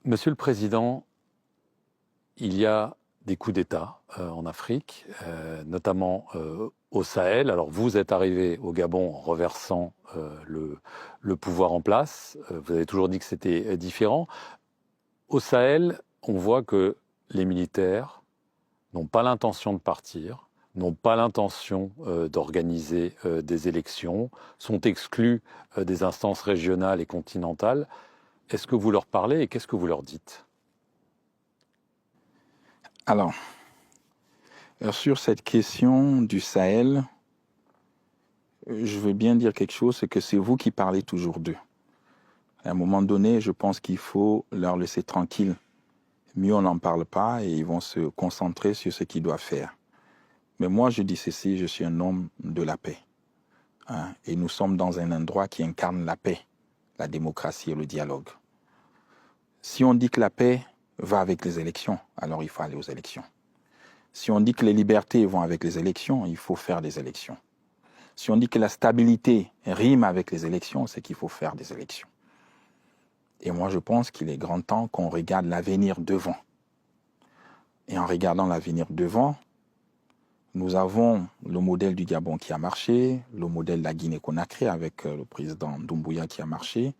Monsieur le Président, il y a des coups d'État en Afrique, notamment au Sahel. Alors vous êtes arrivé au Gabon en reversant le pouvoir en place. Vous avez toujours dit que c'était différent. Au Sahel, on voit que les militaires n'ont pas l'intention de partir, n'ont pas l'intention d'organiser des élections, sont exclus des instances régionales et continentales. Est-ce que vous leur parlez et qu'est-ce que vous leur dites ? Alors, sur cette question du Sahel, je veux bien dire quelque chose, c'est que c'est vous qui parlez toujours d'eux. À un moment donné, je pense qu'il faut leur laisser tranquille. Mieux on n'en parle pas et ils vont se concentrer sur ce qu'ils doivent faire. Mais moi, je dis ceci, je suis un homme de la paix. Et nous sommes dans un endroit qui incarne la paix, la démocratie et le dialogue. Si on dit que la paix va avec les élections, alors il faut aller aux élections. Si on dit que les libertés vont avec les élections, il faut faire des élections. Si on dit que la stabilité rime avec les élections, c'est qu'il faut faire des élections. Et moi, je pense qu'il est grand temps qu'on regarde l'avenir devant. Et en regardant l'avenir devant, nous avons le modèle du Gabon qui a marché, le modèle de la Guinée-Conakry avec le président Doumbouya qui a marché.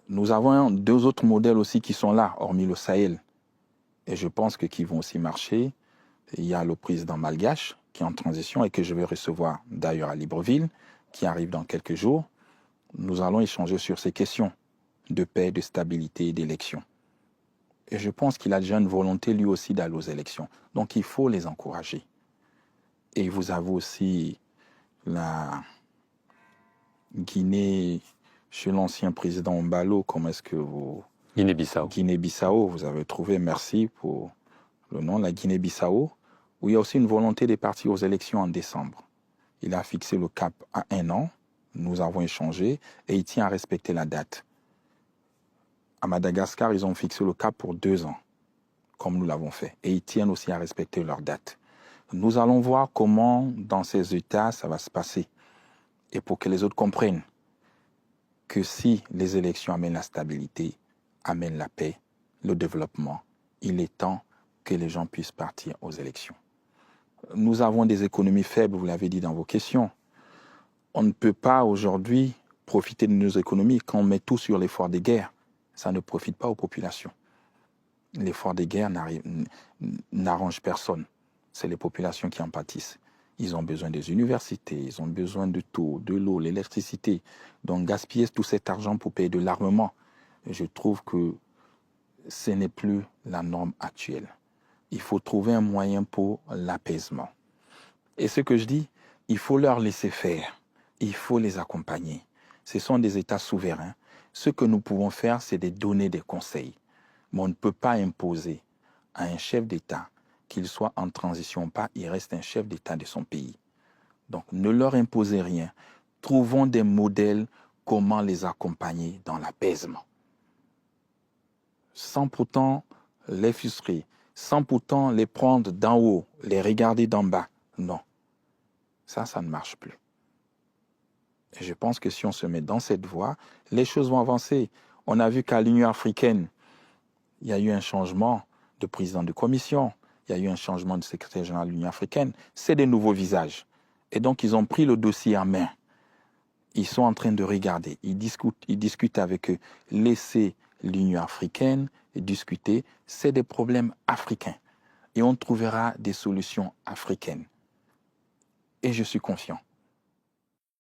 Nous avons deux autres modèles aussi qui sont là, hormis le Sahel. Et je pense que qui vont aussi marcher. Il y a le président malgache qui est en transition et que je vais recevoir d'ailleurs à Libreville, qui arrive dans quelques jours. Nous allons échanger sur ces questions de paix, de stabilité et d'élection. Et je pense qu'il a déjà une volonté lui aussi d'aller aux élections. Donc il faut les encourager. Et vous avez aussi la Guinée, chez l'ancien président Mbalo, comment est-ce que vous... Guinée-Bissau. Guinée-Bissau, vous avez trouvé, merci pour le nom, la Guinée-Bissau, où il y a aussi une volonté de partir aux élections en décembre. Il a fixé le cap à 1 an, nous avons échangé, et il tient à respecter la date. À Madagascar, ils ont fixé le cap pour 2 ans, comme nous l'avons fait, et ils tiennent aussi à respecter leur date. Nous allons voir comment, dans ces États, ça va se passer. Et pour que les autres comprennent que si les élections amènent la stabilité, amènent la paix, le développement, il est temps que les gens puissent partir aux élections. Nous avons des économies faibles, vous l'avez dit dans vos questions. On ne peut pas aujourd'hui profiter de nos économies quand on met tout sur l'effort des guerres. Ça ne profite pas aux populations. L'effort des guerres n'arrange personne. C'est les populations qui en pâtissent. Ils ont besoin des universités, ils ont besoin de tout, de l'eau, l'électricité. Donc gaspiller tout cet argent pour payer de l'armement, je trouve que ce n'est plus la norme actuelle. Il faut trouver un moyen pour l'apaisement. Et ce que je dis, il faut leur laisser faire. Il faut les accompagner. Ce sont des États souverains. Ce que nous pouvons faire, c'est de donner des conseils. Mais on ne peut pas imposer à un chef d'État, qu'il soit en transition ou pas, il reste un chef d'État de son pays. Donc ne leur imposez rien. Trouvons des modèles comment les accompagner dans l'apaisement. Sans pourtant les frustrer, sans pourtant les prendre d'en haut, les regarder d'en bas. Non, ça ne marche plus. Et je pense que si on se met dans cette voie, les choses vont avancer. On a vu qu'à l'Union africaine, il y a eu un changement de président de commission, il y a eu un changement de secrétaire général de l'Union africaine. C'est des nouveaux visages. Et donc, ils ont pris le dossier en main. Ils sont en train de regarder. Ils discutent avec eux. Laissez l'Union africaine discuter. C'est des problèmes africains. Et on trouvera des solutions africaines. Et je suis confiant.